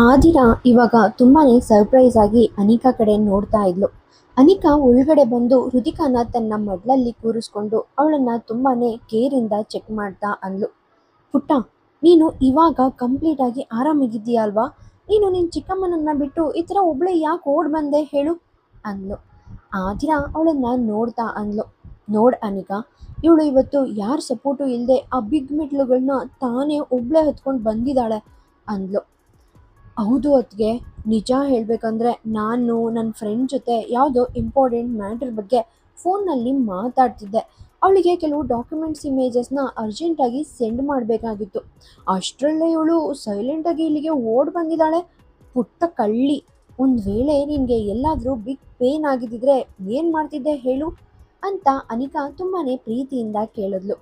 ಆದಿರಾ ಇವಾಗ ತುಂಬಾನೇ ಸರ್ಪ್ರೈಸ್ ಆಗಿ ಅನಿಕಾ ಕಡೆ ನೋಡ್ತಾ ಇದ್ಲು. ಅನಿಕಾ ಒಳಗಡೆ ಬಂದು ಹೃತಿಕಾನ ತನ್ನ ಮಡ್ಲಲ್ಲಿ ಕೂರಿಸ್ಕೊಂಡು ಅವಳನ್ನ ತುಂಬಾನೇ ಕೇರಿಂದ ಚೆಕ್ ಮಾಡ್ತಾ ಅಂದ್ಲು. ಪುಟ್ಟ, ನೀನು ಇವಾಗ ಕಂಪ್ಲೀಟ್ ಆಗಿ ಆರಾಮಾಗಿದ್ದೀಯ ಅಲ್ವಾ? ನೀನು ನಿನ್ನ ಚಿಕ್ಕಮ್ಮನನ್ನ ಬಿಟ್ಟು ಈ ಥರ ಒಬ್ಳೆ ಯಾಕೆ ಓಡ್ ಬಂದೆ ಹೇಳು ಅಂದ್ಲು. ಆದಿರಾ ಅವಳನ್ನ ನೋಡ್ತಾ ಅಂದ್ಲು. ನೋಡ್ ಅನಿಕಾ, ಇವಳು ಇವತ್ತು ಯಾರ ಸಪೋರ್ಟು ಇಲ್ಲದೆ ಆ ಬಿಗ್ ಮೆಟ್ಲುಗಳನ್ನ ತಾನೇ ಒಬ್ಳೆ ಹತ್ಕೊಂಡು ಬಂದಿದ್ದಾಳೆ ಅಂದ್ಲು. ಹೌದು ಅದ್ಗೆ, ನಿಜ ಹೇಳಬೇಕಂದ್ರೆ ನಾನು ನನ್ನ ಫ್ರೆಂಡ್ ಜೊತೆ ಯಾವುದೋ ಇಂಪಾರ್ಟೆಂಟ್ ಮ್ಯಾಟರ್ ಬಗ್ಗೆ ಫೋನ್ನಲ್ಲಿ ಮಾತಾಡ್ತಿದ್ದೆ. ಅವಳಿಗೆ ಕೆಲವು ಡಾಕ್ಯುಮೆಂಟ್ಸ್ ಇಮೇಜಸ್ನ ಅರ್ಜೆಂಟಾಗಿ ಸೆಂಡ್ ಮಾಡಬೇಕಾಗಿತ್ತು. ಅಷ್ಟರಲ್ಲೇ ಇವಳು ಸೈಲೆಂಟಾಗಿ ಇಲ್ಲಿಗೆ ಓಡ್ ಬಂದಿದ್ದಾಳೆ. ಪುಟ್ಟ ಕಳ್ಳಿ, ಒಂದು ವೇಳೆ ನಿನಗೆ ಎಲ್ಲಾದರೂ ಬಿಗ್ ಪೇನ್ ಆಗಿದ್ದಿದ್ರೆ ಏನು ಮಾಡ್ತಿದ್ದೆ ಹೇಳು ಅಂತ ಅನಿಕಾ ತುಂಬಾನೇ ಪ್ರೀತಿಯಿಂದ ಕೇಳಿದ್ಲು.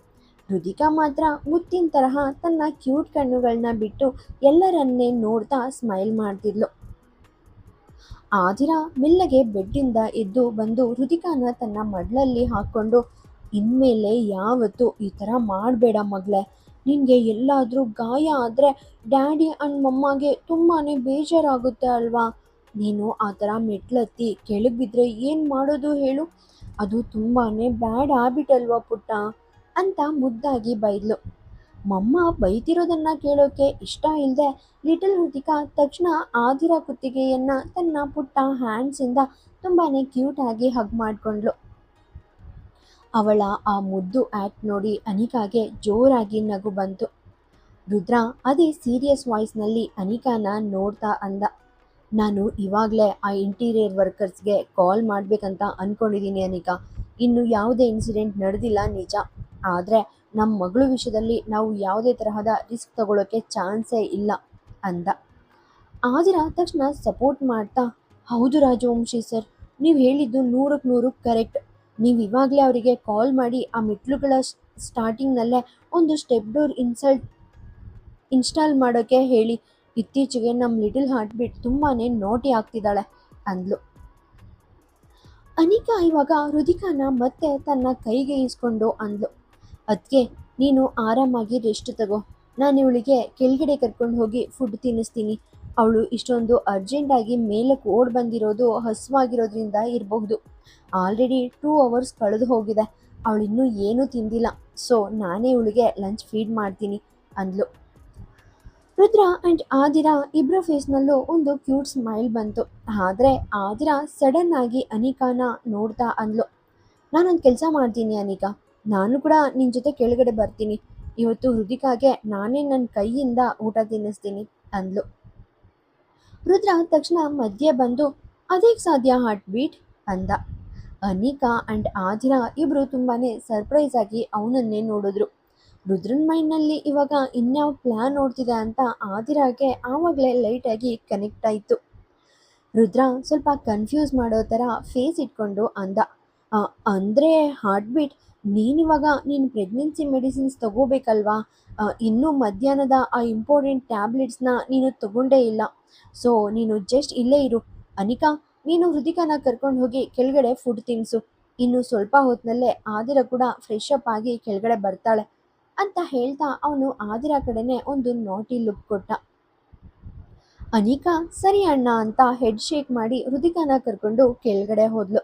ರುದಿಕಾ ಮಾತ್ರ ಮುತ್ತಿನ ತರಹ ತನ್ನ ಕ್ಯೂಟ್ ಕಣ್ಣುಗಳನ್ನ ಬಿಟ್ಟು ಎಲ್ಲರನ್ನೇ ನೋಡ್ತಾ ಸ್ಮೈಲ್ ಮಾಡ್ತಿದ್ಲು. ಆದಿರಾ ಮೆಲ್ಲಗೆ ಬೆಡ್ಡಿಂದ ಎದ್ದು ಬಂದು ರುದಿಕಾನ ತನ್ನ ಮಡ್ಲಲ್ಲಿ ಹಾಕ್ಕೊಂಡು, ಇನ್ಮೇಲೆ ಯಾವತ್ತೂ ಈ ಥರ ಮಾಡಬೇಡ ಮಗಳೇ. ನಿನಗೆ ಎಲ್ಲಾದರೂ ಗಾಯ ಆದರೆ ಡ್ಯಾಡಿ ಆ್ಯಂಡ್ ಮಮ್ಮಗೆ ತುಂಬಾ ಬೇಜಾರಾಗುತ್ತೆ ಅಲ್ವಾ? ನೀನು ಆ ಥರ ಮೆಟ್ಲತ್ತಿ ಕೆಳಗೆ ಬಿದ್ದರೆ ಏನು ಮಾಡೋದು ಹೇಳು? ಅದು ತುಂಬಾ ಬ್ಯಾಡ್ ಹ್ಯಾಬಿಟ್ ಅಲ್ವಾ ಪುಟ್ಟ ಅಂತ ಮುದ್ದಾಗಿ ಬೈದ್ಲು. ಮಮ್ಮ ಬೈತಿರೋದನ್ನ ಕೇಳೋಕೆ ಇಷ್ಟ ಇಲ್ಲದೆ ಲಿಟಲ್ ಹೃತಿಕಾ ತಕ್ಷಣ ಆದಿರಾ ಕುತ್ತಿಗೆಯನ್ನ ತನ್ನ ಪುಟ್ಟ ಹ್ಯಾಂಡ್ಸಿಂದ ತುಂಬಾನೇ ಕ್ಯೂಟ್ ಆಗಿ ಹಗ್ ಮಾಡ್ಕೊಂಡ್ಲು. ಅವಳ ಆ ಮುದ್ದು ಆ್ಯಕ್ಟ್ ನೋಡಿ ಅನಿಕಾಗೆ ಜೋರಾಗಿ ನಗು ಬಂತು. ರುದ್ರ ಅದೇ ಸೀರಿಯಸ್ ವಾಯ್ಸ್ನಲ್ಲಿ ಅನಿಕಾನ ನೋಡ್ತಾ ಅಂದ. ನಾನು ಇವಾಗಲೇ ಆ ಇಂಟೀರಿಯರ್ ವರ್ಕರ್ಸ್ಗೆ ಕಾಲ್ ಮಾಡಬೇಕಂತ ಅಂದ್ಕೊಂಡಿದ್ದೀನಿ ಅನಿಕಾ. ಇನ್ನು ಯಾವುದೇ ಇನ್ಸಿಡೆಂಟ್ ನಡೆದಿಲ್ಲ ನಿಜ, ಆದರೆ ನಮ್ಮ ಮಗಳು ವಿಷಯದಲ್ಲಿ ನಾವು ಯಾವುದೇ ತರಹದ ರಿಸ್ಕ್ ತಗೊಳ್ಳೋಕ್ಕೆ ಚಾನ್ಸೇ ಇಲ್ಲ ಅಂದ. ಆದಿರಾ ತಕ್ಷಣ ಸಪೋರ್ಟ್ ಮಾಡ್ತಾ, ಹೌದು ರಾಜವಂಶಿ ಸರ್, ನೀವು ಹೇಳಿದ್ದು ನೂರಕ್ಕೆ ನೂರು ಕರೆಕ್ಟ್. ನೀವು ಇವಾಗಲೇ ಅವರಿಗೆ ಕಾಲ್ ಮಾಡಿ ಆ ಮೆಟ್ಲುಗಳ ಸ್ಟಾರ್ಟಿಂಗ್ನಲ್ಲೇ ಒಂದು ಸ್ಟೆಪ್ ಡೋರ್ ಇನ್ಸ್ಟಾಲ್ ಮಾಡೋಕ್ಕೆ ಹೇಳಿ. ಇತ್ತೀಚೆಗೆ ನಮ್ಮ ಲಿಟಲ್ ಹಾರ್ಟ್ ಬೀಟ್ ತುಂಬಾ ನೋಟಿ ಆಗ್ತಿದ್ದಾಳೆ ಅಂದ್ಲು. ಅನಿಕಾ ಇವಾಗ ರುದಿಕಾನ ಮತ್ತೆ ತನ್ನ ಕೈಗೆ ಇಸ್ಕೊಂಡು ಅಂದ್ಲು. ಅದಕ್ಕೆ ನೀನು ಆರಾಮಾಗಿ ರೆಸ್ಟ್ ತಗೋ, ನಾನು ಇವಳಿಗೆ ಕೆಳಗಡೆ ಕರ್ಕೊಂಡು ಹೋಗಿ ಫುಡ್ ತಿನ್ನಿಸ್ತೀನಿ. ಅವಳು ಇಷ್ಟೊಂದು ಅರ್ಜೆಂಟಾಗಿ ಮೇಲಕ್ಕೆ ಓಡ್ ಬಂದಿರೋದು ಹಸುವಾಗಿರೋದ್ರಿಂದ ಇರಬಹುದು. ಆಲ್ರೆಡಿ 2 ಅವರ್ಸ್ ಕಳೆದು ಹೋಗಿದೆ, ಅವಳಿನ್ನೂ ಏನೂ ತಿಂದಿಲ್ಲ. ಸೊ ನಾನೇ ಇವಳಿಗೆ ಲಂಚ್ ಫೀಡ್ ಮಾಡ್ತೀನಿ ಅಂದ್ಲು. ರುದ್ರ ಆ್ಯಂಡ್ ಆದಿರಾ ಇಬ್ಬರ ಫೇಸ್ನಲ್ಲೂ ಒಂದು ಕ್ಯೂಟ್ ಸ್ಮೈಲ್ ಬಂತು. ಆದರೆ ಆದಿರಾ ಸಡನ್ ಆಗಿ ಅನಿಕಾನ ನೋಡ್ತಾ ಅಂದ್ಲು. ನಾನೊಂದು ಕೆಲಸ ಮಾಡ್ತೀನಿ ಅನಿಕಾ, ನಾನು ಕೂಡ ನಿನ್ನ ಜೊತೆ ಕೆಳಗಡೆ ಬರ್ತೀನಿ. ಇವತ್ತು ಹೃದಿಕಾಗೆ ನಾನೇ ನನ್ನ ಕೈಯಿಂದ ಊಟ ತಿನ್ನಿಸ್ತೀನಿ ಅಂದ್ಲು. ರುದ್ರ ತಕ್ಷಣ ಮಧ್ಯೆ ಬಂದು, ಅದೇಗೆ ಸಾಧ್ಯ ಹಾರ್ಟ್ ಬೀಟ್ ಅಂದ. ಅನಿಕಾ ಆ್ಯಂಡ್ ಆದಿರಾ ಇಬ್ಬರು ತುಂಬಾನೇ ಸರ್ಪ್ರೈಸ್ ಆಗಿ ಅವನನ್ನೇ ನೋಡಿದ್ರು. ರುದ್ರನ್ ಮೈಂಡ್ನಲ್ಲಿ ಇವಾಗ ಇನ್ಯಾವ ಪ್ಲ್ಯಾನ್ ನೋಡ್ತಿದೆ ಅಂತ ಆದಿರಾಗೆ ಆವಾಗಲೇ ಲೈಟಾಗಿ ಕನೆಕ್ಟ್ ಆಯಿತು. ರುದ್ರ ಸ್ವಲ್ಪ ಕನ್ಫ್ಯೂಸ್ ಮಾಡೋ ಥರ ಫೇಸ್ ಇಟ್ಕೊಂಡು ಅಂದ. ಅಂದರೆ ಹಾರ್ಟ್ ಬೀಟ್, ನೀನಿವಾಗ ನೀನು ಪ್ರೆಗ್ನೆನ್ಸಿ ಮೆಡಿಸಿನ್ಸ್ ತಗೋಬೇಕಲ್ವಾ? ಇನ್ನೂ ಮಧ್ಯಾಹ್ನದ ಆ ಇಂಪಾರ್ಟೆಂಟ್ ಟ್ಯಾಬ್ಲೆಟ್ಸ್ನ ನೀನು ತಗೊಂಡೇ ಇಲ್ಲ. ಸೊ ನೀನು ಜಸ್ಟ್ ಇಲ್ಲೇ ಇರು. ಅನಿಕಾ, ನೀನು ಹೃದಿಕಾನ ಕರ್ಕೊಂಡು ಹೋಗಿ ಕೆಳಗಡೆ ಫುಡ್ ತಿನ್ನಿಸು. ಇನ್ನು ಸ್ವಲ್ಪ ಹೊತ್ತಿನಲ್ಲೇ ಆದಿರಾ ಕೂಡ ಫ್ರೆಶ್ ಅಪ್ ಆಗಿ ಕೆಳಗಡೆ ಬರ್ತಾಳೆ ಅಂತ ಹೇಳ್ತಾ ಅವನು ಆದಿರಾ ಕಡೆನೇ ಒಂದು ನಾಟಿ ಲುಕ್ ಕೊಟ್ಟ. ಅನಿಕಾ ಸರಿ ಅಣ್ಣ ಅಂತ ಹೆಡ್ ಶೇಕ್ ಮಾಡಿ ಹೃದಿಕಾನ ಕರ್ಕೊಂಡು ಕೆಳಗಡೆ ಹೋದ್ಲು.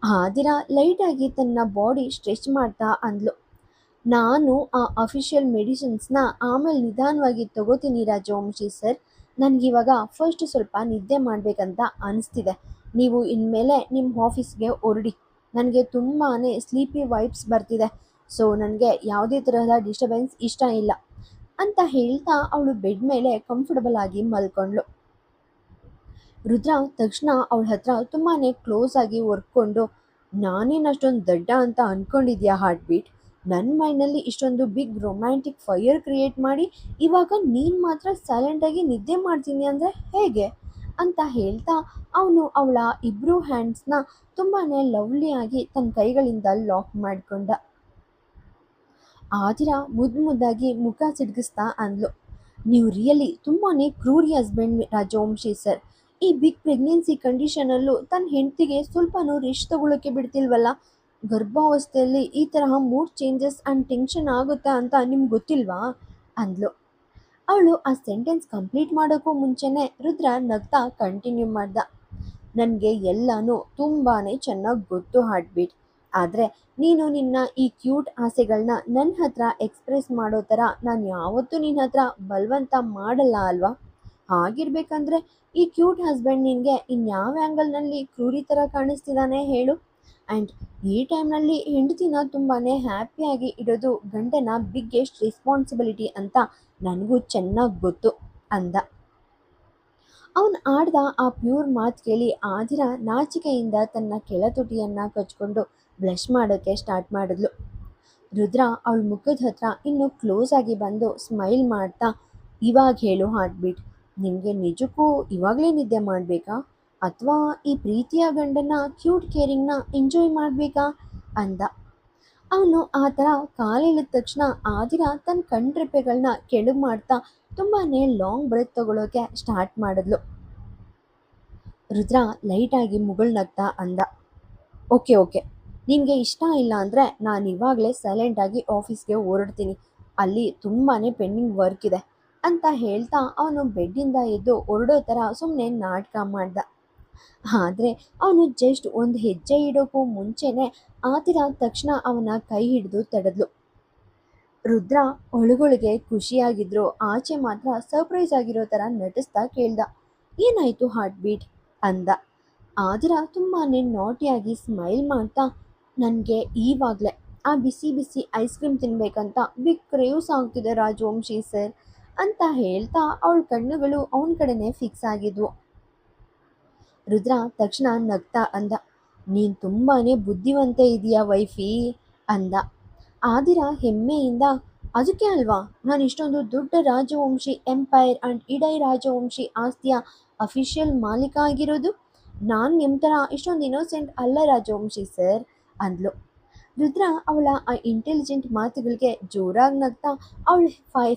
ಆದಿರಾ ಲೈಟಾಗಿ ತನ್ನ ಬಾಡಿ ಸ್ಟ್ರೆಚ್ ಮಾಡ್ತಾ ಅಂದ್ಲು. ನಾನು ಆ ಅಫಿಷಿಯಲ್ ಮೆಡಿಸಿನ್ಸ್ನ ಆಮೇಲೆ ನಿಧಾನವಾಗಿ ತಗೋತೀನಿ ರಾಜವಂಶಿ ಸರ್. ನನಗಿವಾಗ ಫಸ್ಟ್ ಸ್ವಲ್ಪ ನಿದ್ದೆ ಮಾಡಬೇಕಂತ ಅನಿಸ್ತಿದೆ. ನೀವು ಇನ್ಮೇಲೆ ನಿಮ್ಮ ಆಫೀಸ್ಗೆ ಹೊರಡಿ. ನನಗೆ ತುಂಬಾ ಸ್ಲೀಪಿ ವೈಬ್ಸ್ ಬರ್ತಿದೆ. ಸೊ ನನಗೆ ಯಾವುದೇ ತರಹದ ಡಿಸ್ಟರ್ಬೆನ್ಸ್ ಇಷ್ಟ ಇಲ್ಲ ಅಂತ ಹೇಳ್ತಾ ಅವಳು ಬೆಡ್ ಮೇಲೆ ಕಂಫರ್ಟಬಲ್ ಆಗಿ ಮಲ್ಕೊಂಡ್ಳು. ರುದ್ರ ತಕ್ಷಣ ಅವಳ ಹತ್ರ ತುಂಬಾ ಕ್ಲೋಸ್ ಆಗಿ ಒರ್ಕೊಂಡು, ನಾನೇನು ಅಷ್ಟೊಂದು ದಡ್ಡ ಅಂತ ಅಂದ್ಕೊಂಡಿದ್ಯಾ ಹಾರ್ಟ್ ಬೀಟ್? ನನ್ನ ಮೈಂಡ್ನಲ್ಲಿ ಇಷ್ಟೊಂದು ಬಿಗ್ ರೊಮ್ಯಾಂಟಿಕ್ ಫೈರ್ ಕ್ರಿಯೇಟ್ ಮಾಡಿ ಇವಾಗ ನೀನು ಮಾತ್ರ ಸೈಲೆಂಟಾಗಿ ನಿದ್ದೆ ಮಾಡ್ತೀನಿ ಅಂದರೆ ಹೇಗೆ ಅಂತ ಹೇಳ್ತಾ ಅವನು ಅವಳ ಇಬ್ಬರು ಹ್ಯಾಂಡ್ಸ್ನ ತುಂಬಾ ಲವ್ಲಿಯಾಗಿ ತನ್ನ ಕೈಗಳಿಂದ ಲಾಕ್ ಮಾಡಿಕೊಂಡ. ಆದಿರಾ ಮುದ್ದಾಗಿ ಮುಖ ಸಿಡ್ಗಿಸ್ತಾ ಅಂದ್ಲು. ನೀವು ರಿಯಲಿ ತುಂಬಾ ಕ್ರೂರಿ ಹಸ್ಬೆಂಡ್ ರಾಜವಂಶಿ ಸರ್. ಈ ಬಿಗ್ ಪ್ರೆಗ್ನೆನ್ಸಿ ಕಂಡೀಷನಲ್ಲೂ ತನ್ನ ಹೆಂಡತಿಗೆ ಸ್ವಲ್ಪನೂ ರೆಸ್ಟ್ ತಗೊಳ್ಳೋಕ್ಕೆ ಬಿಡ್ತಿಲ್ವಲ್ಲ? ಗರ್ಭಾವಸ್ಥೆಯಲ್ಲಿ ಈ ತರಹ ಮೂಡ್ ಚೇಂಜಸ್ ಆ್ಯಂಡ್ ಟೆನ್ಷನ್ ಆಗುತ್ತೆ ಅಂತ ನಿಮ್ಗೆ ಗೊತ್ತಿಲ್ವಾ ಅಂದ್ಲು. ಅವಳು ಆ ಸೆಂಟೆನ್ಸ್ ಕಂಪ್ಲೀಟ್ ಮಾಡೋಕ್ಕೂ ಮುಂಚೆನೆ ರುದ್ರ ನಗ್ತಾ ಕಂಟಿನ್ಯೂ ಮಾಡ್ದ. ನನಗೆ ಎಲ್ಲನೂ ತುಂಬಾನೇ ಚೆನ್ನಾಗಿ ಗೊತ್ತು ಹಾರ್ಟ್‌ಬೀಟ್. ಆದ್ರೆ ನೀನು ನಿನ್ನ ಈ ಕ್ಯೂಟ್ ಆಸೆಗಳನ್ನ ನನ್ನ ಹತ್ರ ಎಕ್ಸ್‌ಪ್ರೆಸ್ ಮಾಡೋ ಥರ ನಾನು ಯಾವತ್ತೂ ನಿನ್ನ ಹತ್ರ ಬಲವಂತ ಮಾಡಲ್ಲ ಅಲ್ವಾ? ಹಾಗಿರ್ಬೇಕಂದ್ರೆ ಈ ಕ್ಯೂಟ್ ಹಸ್ಬೆಂಡ್ ನಿನಗೆ ಇನ್ಯಾವ ಆ್ಯಂಗಲ್‌ನಲ್ಲಿ ಕ್ರೂರಿ ಥರ ಕಾಣಿಸ್ತಿದ್ದಾನೆ ಹೇಳು? ಆ್ಯಂಡ್ ಈ ಟೈಮ್‌ನಲ್ಲಿ ಹೆಂಡತಿನ ತುಂಬಾನೇ ಹ್ಯಾಪಿಯಾಗಿ ಇಡೋದು ಗಂಡನ ಬಿಗ್ಗೆಸ್ಟ್ ರೆಸ್ಪಾನ್ಸಿಬಿಲಿಟಿ ಅಂತ ನನಗೂ ಚೆನ್ನಾಗಿ ಗೊತ್ತು ಅಂದ. ಅವನು ಆಡ್ದ ಆ ಪ್ಯೂರ್ ಮಾತು ಕೇಳಿ ಆದಿರ ನಾಚಿಕೆಯಿಂದ ತನ್ನ ಕೆಳತುಟಿಯನ್ನ ಕಚ್ಕೊಂಡು ಬ್ಲಷ್ ಮಾಡೋಕ್ಕೆ ಸ್ಟಾರ್ಟ್ ಮಾಡಿದ್ಲು. ರುದ್ರ ಅವಳ ಮುಖದ ಹತ್ರ ಇನ್ನೂ ಕ್ಲೋಸ್ ಆಗಿ ಬಂದು ಸ್ಮೈಲ್ ಮಾಡ್ತಾ, ಇವಾಗ ಹೇಳು ಹಾರ್ಟ್‌ಬೀಟ್, ನಿನಗೆ ನಿಜಕ್ಕೂ ಇವಾಗಲೇ ನಿದ್ದೆ ಮಾಡಬೇಕಾ ಅಥವಾ ಈ ಪ್ರೀತಿಯ ಗಂಡನ ಕ್ಯೂಟ್ ಕೇರಿಂಗ್ನ ಎಂಜಾಯ್ ಮಾಡಬೇಕಾ ಅಂದ. ಅವನು ಆ ಥರ ಕಾಲಿಳಿದ ತಕ್ಷಣ ಆದಿರ ತನ್ನ ಕಣ್ರೆಪ್ಪೆಗಳನ್ನ ಕೆಳಗೆ ಮಾಡ್ತಾ ತುಂಬಾನೇ ಲಾಂಗ್ ಬ್ರೆತ್ ತಗೊಳ್ಳೋಕೆ ಸ್ಟಾರ್ಟ್ ಮಾಡಿದ್ಲು. ರುದ್ರ ಲೈಟಾಗಿ ಮುಗುಳ್ನಗ್ತಾ ಅಂದ, ಓಕೆ ಓಕೆ, ನಿನಗೆ ಇಷ್ಟ ಇಲ್ಲ ಅಂದರೆ ನಾನು ಇವಾಗಲೇ ಸೈಲೆಂಟಾಗಿ ಆಫೀಸ್ಗೆ ಹೊರಡ್ತೀನಿ, ಅಲ್ಲಿ ತುಂಬಾ ಪೆಂಡಿಂಗ್ ವರ್ಕ್ ಇದೆ ಅಂತ ಹೇಳ್ತಾ ಅವನು ಬೆಡ್ಡಿಂದ ಎದ್ದು ಹೊರಡೋ ಥರ ಸುಮ್ಮನೆ ನಾಟಕ ಮಾಡ್ದ. ಆದರೆ ಅವನು ಜಸ್ಟ್ ಒಂದು ಹೆಜ್ಜೆ ಇಡೋಕ್ಕೂ ಮುಂಚೆನೇ ಆತಿರ ತಕ್ಷಣ ಅವನ ಕೈ ಹಿಡಿದು ತಡೆದ್ಲು. ರುದ್ರ ಒಳಗೊಳಗೆ ಖುಷಿಯಾಗಿದ್ರು, ಆಚೆ ಮಾತ್ರ ಸರ್ಪ್ರೈಸ್ ಆಗಿರೋ ಥರ ನಟಿಸ್ತಾ ಕೇಳ್ದ, ಏನಾಯಿತು ಹಾರ್ಟ್‌ಬೀಟ್ ಅಂದ. ಆದಿರ ತುಂಬಾನೇ ನಾಟಿಯಾಗಿ ಸ್ಮೈಲ್ ಮಾಡ್ತಾ, ನನಗೆ ಈವಾಗಲೇ ಆ ಬಿಸಿ ಬಿಸಿ ಐಸ್ ಕ್ರೀಮ್ ತಿನ್ಬೇಕಂತ ಬಿಗ್ ಕ್ರೇವ್ಸ್ ಆಗ್ತಿದೆ ರಾಜವಂಶಿ ಸರ್ ಅಂತ ಹೇಳ್ತಾ ಅವಳ ಕಣ್ಣುಗಳು ಅವನ ಕಡೆನೇ ಫಿಕ್ಸ್ ಆಗಿದ್ವು. ರುದ್ರ ತಕ್ಷಣ ನಗ್ತಾ ಅಂದ, ನೀನು ತುಂಬಾನೇ ಬುದ್ಧಿವಂತೆ ಇದೆಯಾ ವೈಫಿ ಅಂದ. ಆದಿರ ಹೆಮ್ಮೆಯಿಂದ, ಅದಕ್ಕೆ ಅಲ್ವಾ ನಾನು ಇಷ್ಟೊಂದು ದೊಡ್ಡ ರಾಜವಂಶಿ ಎಂಪೈರ್ ಆ್ಯಂಡ್ ಇಡೀ ರಾಜವಂಶಿ ಆಸ್ತಿಯ ಅಫಿಷಿಯಲ್ ಮಾಲೀಕ ಆಗಿರೋದು. ನಾನು ನಿಮ್ಮ ಥರ ಇಷ್ಟೊಂದು ಇನ್ನೋಸೆಂಟ್ ಅಲ್ಲ ರಾಜವಂಶಿ ಸರ್ ಅಂದ್ಲು. ರುದ್ರ ಅವಳ ಆ ಇಂಟೆಲಿಜೆಂಟ್ ಮಾತುಗಳಿಗೆ ಜೋರಾಗಿ ನಗ್ತಾ ಅವಳ